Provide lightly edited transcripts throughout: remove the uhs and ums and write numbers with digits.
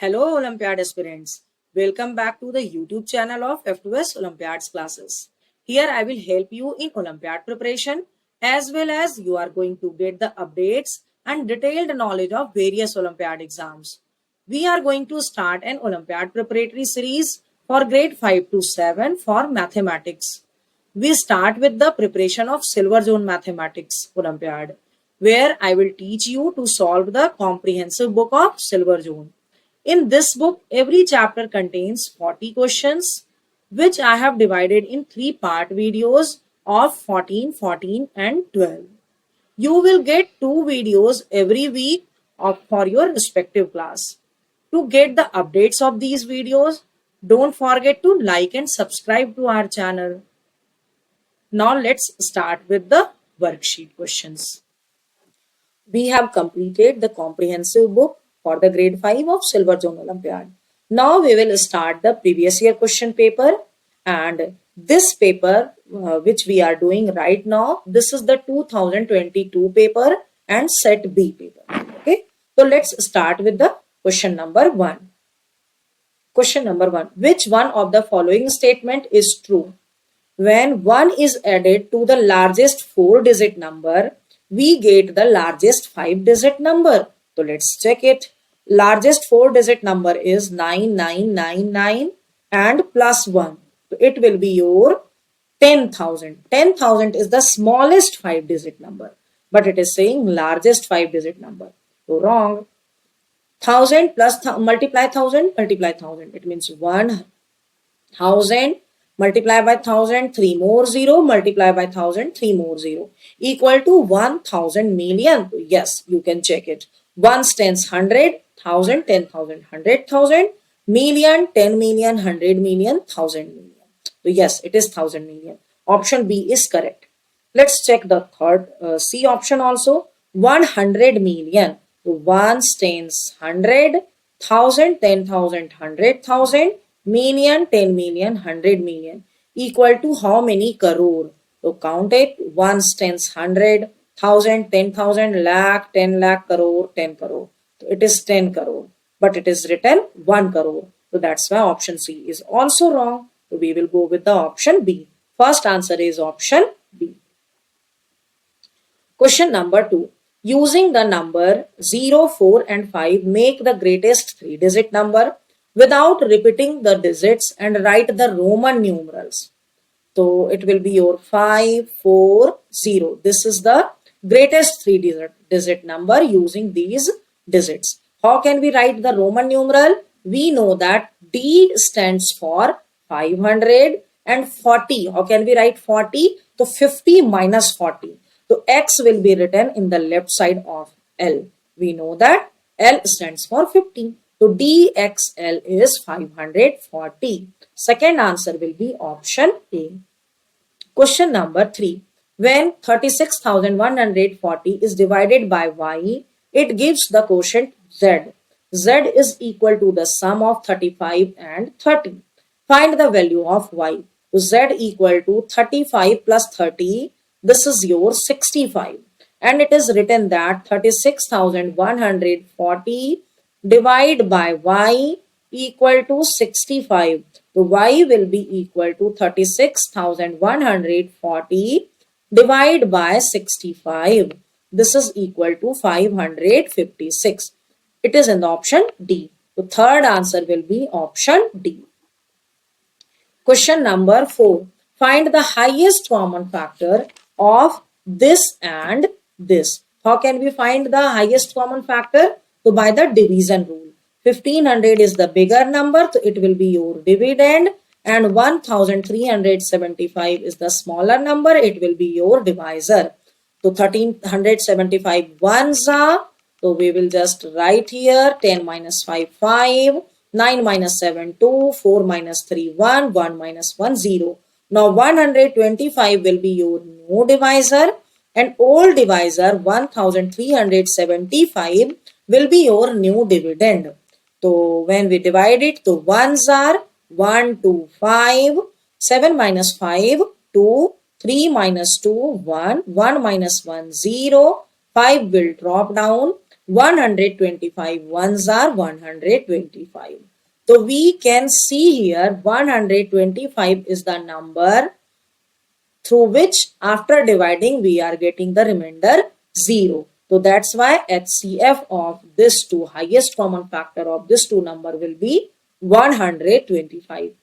Hello, Olympiad aspirants. Welcome back to the YouTube channel of F2S Olympiads classes. Here I will help you in Olympiad preparation as well as you are going to get the updates and detailed knowledge of various Olympiad exams. We are going to start an Olympiad preparatory series for grade 5 to 7 for mathematics. We start with the preparation of Silver Zone Mathematics Olympiad, where I will teach you to solve the comprehensive book of Silver Zone. In this book, every chapter contains 40 questions, which I have divided in three-part videos of 14, 14 and 12. You will get two videos every week for your respective class. To get the updates of these videos, don't forget to like and subscribe to our channel. Now let's start with the worksheet questions. We have completed the comprehensive book for the grade 5 of Silver Zone Olympiad. Now we will start the previous year question paper, and this paper which we are doing right now, this is the 2022 paper and set B paper. Okay, so let's start with the question number 1. Question number 1. Which one of the following statement is true? When 1 is added to the largest 4-digit number, we get the largest 5-digit number. So let's check it. Largest 4-digit number is 9999 and plus 1. So it will be your 10,000. 10,000 is the smallest 5-digit number, but it is saying largest 5-digit number. So wrong. 1000 plus multiply 1000, multiply 1000. It means 1000 multiply by 1000, 3 more 0, multiply by 1000, 3 more 0, equal to 1000 million. Yes, you can check it. 1 tens 100, 1000, 10,000, 100,000, million, 10 million, 100 million, 1000 million. So yes, it is 1000 million. Option B is correct. Let's check the third C option also. 100 million. So 1 tens 100, 1000, 10,000, 100,000, million, 10 million, 100 million, equal to how many crore? So count it. 1 tens 100, 1000, 10,000, lakh, 10 lakh, crore, 10 crore. So it is 10 crore, but it is written 1 crore. So that's why option C is also wrong. So we will go with the option B. First answer is option B. Question number 2. Using the number 0, 4 and 5, make the greatest 3-digit number without repeating the digits and write the Roman numerals. So it will be your 5, 4, 0. This is the greatest 3-digit number using these digits. How can we write the Roman numeral? We know that D stands for 500 and 40. How can we write 40? So 50 minus 40. So X will be written in the left side of L. We know that L stands for 50. So DXL is 540. Second answer will be option A. Question number 3. When 36,140 is divided by Y, it gives the quotient Z. Z is equal to the sum of 35 and 30. Find the value of Y. So Z equal to 35 plus 30. This is your 65. And it is written that 36,140 divide by Y equal to 65. So Y will be equal to 36,140 divide by 65. This is equal to 556. It is in the option D. The third answer will be option D. Question number 4. Find the highest common factor of this and this. How can we find the highest common factor? So by the division rule. 1500 is the bigger number, so it will be your dividend, and 1375 is the smaller number, it will be your divisor. So 1375 ones are, so we will just write here 10 minus 5, 5, 9 minus 7, 2, 4 minus 3, 1, 1 minus 1, 0. Now 125 will be your new divisor, and old divisor 1375 will be your new dividend. So when we divide it, the ones are 1, 2, 5, 7 minus 5, 2, 3 minus 2, 1, 1 minus 1, 0, 5 will drop down, 125 ones are 125. So we can see here 125 is the number through which after dividing we are getting the remainder 0. So that's why HCF of this two, highest common factor of this two number will be 125.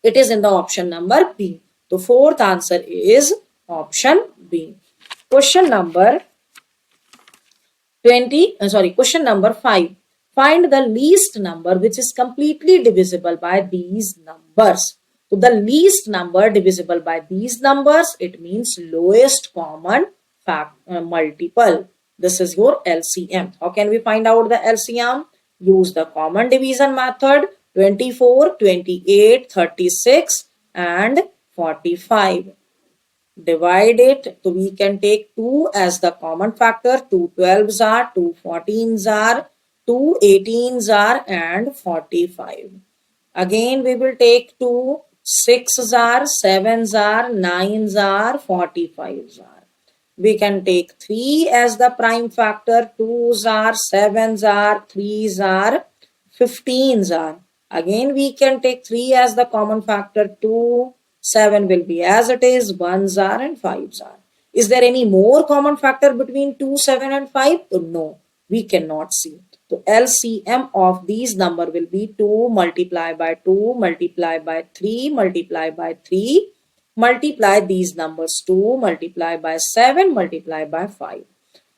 It is in the option number B. The fourth answer is option B. Question number question number 5. Find the least number which is completely divisible by these numbers. So the least number divisible by these numbers, it means lowest common multiple. This is your LCM. How can we find out the LCM? Use the common division method. 24, 28, 36 and 45. Divide it. So we can take 2 as the common factor. 2 12s are, 2 14s are, 2 18s are and 45. Again we will take 2 6s are, 7s are, 9s are, 45s are. We can take 3 as the prime factor. 2s are, 7s are, 3s are, 15s are. Again we can take 3 as the common factor. 2, 7 will be as it is, 1s are and 5s are. Is there any more common factor between 2, 7 and 5? No, we cannot see. So LCM of these number will be 2 multiply by 2 multiply by 3 multiply by 3 multiply these numbers 2 multiply by 7 multiply by 5.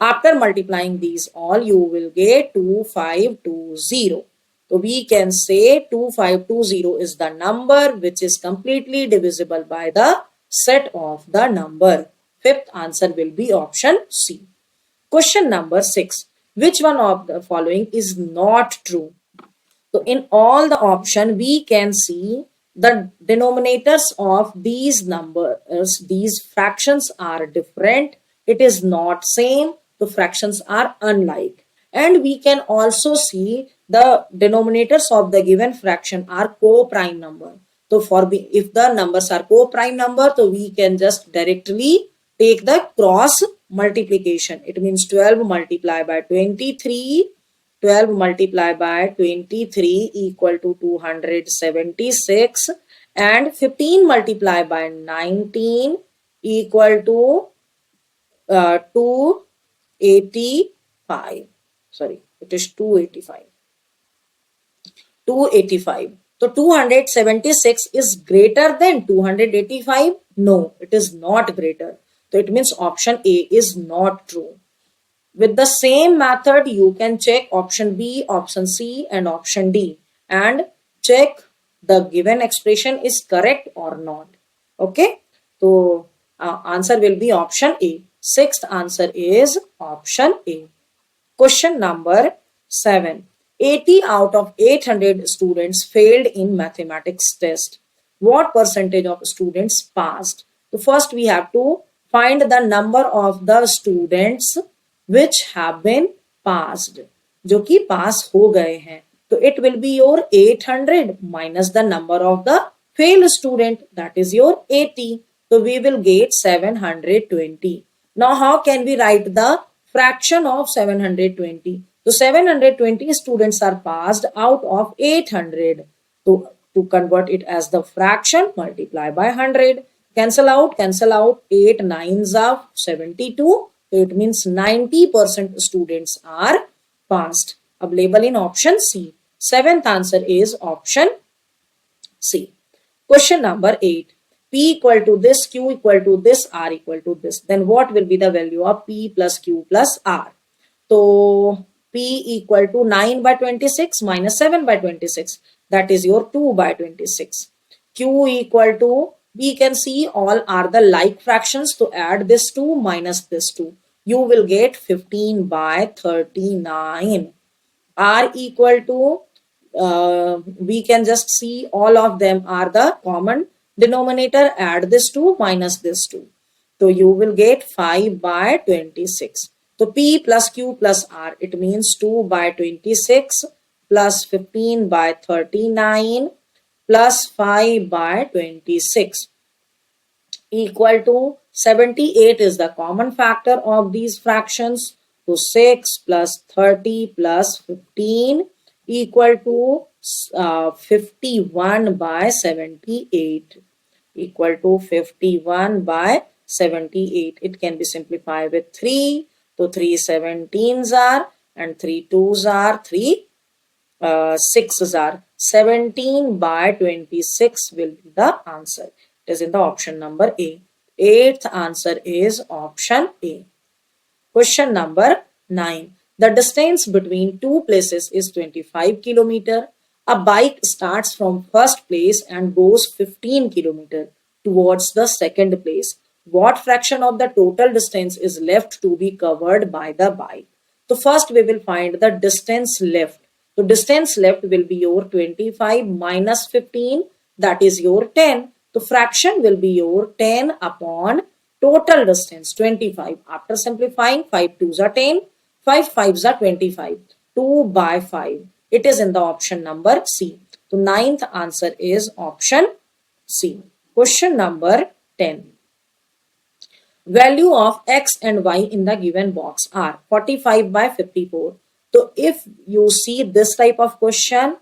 After multiplying these all you will get 2520. So we can say 2520 is the number which is completely divisible by the set of the number. Fifth answer will be option C. Question number 6. Which one of the following is not true? So in all the option we can see the denominators of these numbers, these fractions are different. It is not same. The fractions are unlike. And we can also see the denominators of the given fraction are co-prime number. So if the numbers are co-prime number, so we can just directly take the cross multiplication. It means 12 multiplied by 23. 12 multiplied by 23 equal to 276 and 15 multiplied by 19 equal to 285. Sorry, it is 285. 285. So 276 is greater than 285? No, it is not greater. So it means option A is not true. With the same method, you can check option B, option C and option D and check the given expression is correct or not. Okay. So answer will be option A. Sixth answer is option A. Question number 7. 80 out of 800 students failed in mathematics test. What percentage of students passed? So first we have to find the number of the students which have been passed. जो कि पास हो गए हैं. So it will be your 800 minus the number of the failed student, that is your 80. So we will get 720. Now how can we write the fraction of 720? So 720 students are passed out of 800. So to convert it as the fraction, multiply by 100. Cancel out, 8 9s are 72. So it means 90% students are passed. Available in option C. Seventh answer is option C. Question number 8. P equal to this, Q equal to this, R equal to this. Then what will be the value of P plus Q plus R? So P equal to 9 by 26 minus 7 by 26. That is your 2 by 26. Q equal to, we can see all are the like fractions. To add this 2 minus this 2. You will get 15 by 39. R equal to, we can just see all of them are the common denominator. Add this 2 minus this 2. So you will get 5 by 26. So P plus Q plus R, it means 2 by 26 plus 15 by 39 plus 5 by 26 equal to 78 is the common factor of these fractions. So 6 plus 30 plus 15 equal to 51 by 78, equal to 51 by 78. It can be simplified with 3. So 3 17s are, and 3 2s are, 3 6s are. 17 by 26 will be the answer. It is in the option number A. Eighth answer is option A. Question number 9. The distance between two places is 25 kilometer. A bike starts from first place and goes 15 kilometer towards the second place. What fraction of the total distance is left to be covered by the bike? So first we will find the distance left. So distance left will be your 25 minus 15, that is your 10. The fraction will be your 10 upon total distance 25. After simplifying, 5 2s are 10, 5 5s are 25. 2 by 5. It is in the option number C. So ninth answer is option C. Question number 10. Value of x and y in the given box are 45 by 54. So if you see this type of question,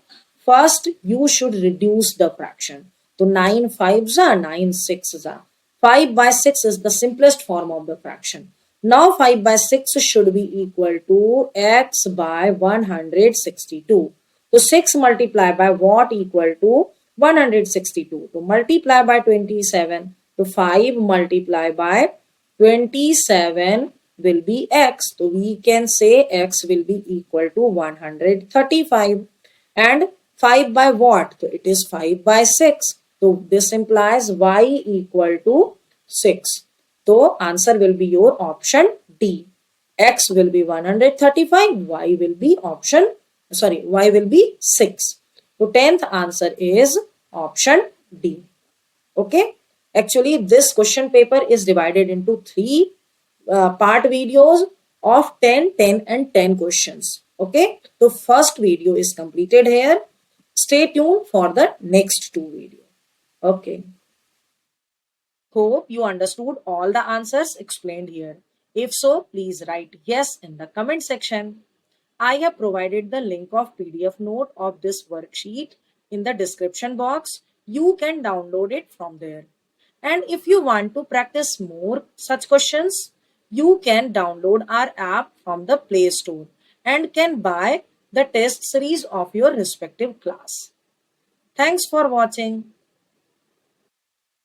first you should reduce the fraction. So 9 5s are, 9 6s are. 5 by 6 is the simplest form of the fraction. Now 5 by 6 should be equal to x by 162. So 6 multiplied by what equal to 162. To multiply by 27. So 5 multiplied by 27 will be x. So we can say x will be equal to 135. And 5 by what? So it is 5 by 6. So this implies y equal to 6. So answer will be your option D. X will be 135, y will be y will be 6. So 10th answer is option D. Okay. Actually, this question paper is divided into three part videos of 10, 10 and 10 questions. Okay. So first video is completed here. Stay tuned for the next two videos. Okay. Hope you understood all the answers explained here. If so, please write yes in the comment section. I have provided the link of PDF note of this worksheet in the description box. You can download it from there. And if you want to practice more such questions, you can download our app from the Play Store and can buy the test series of your respective class. Thanks for watching.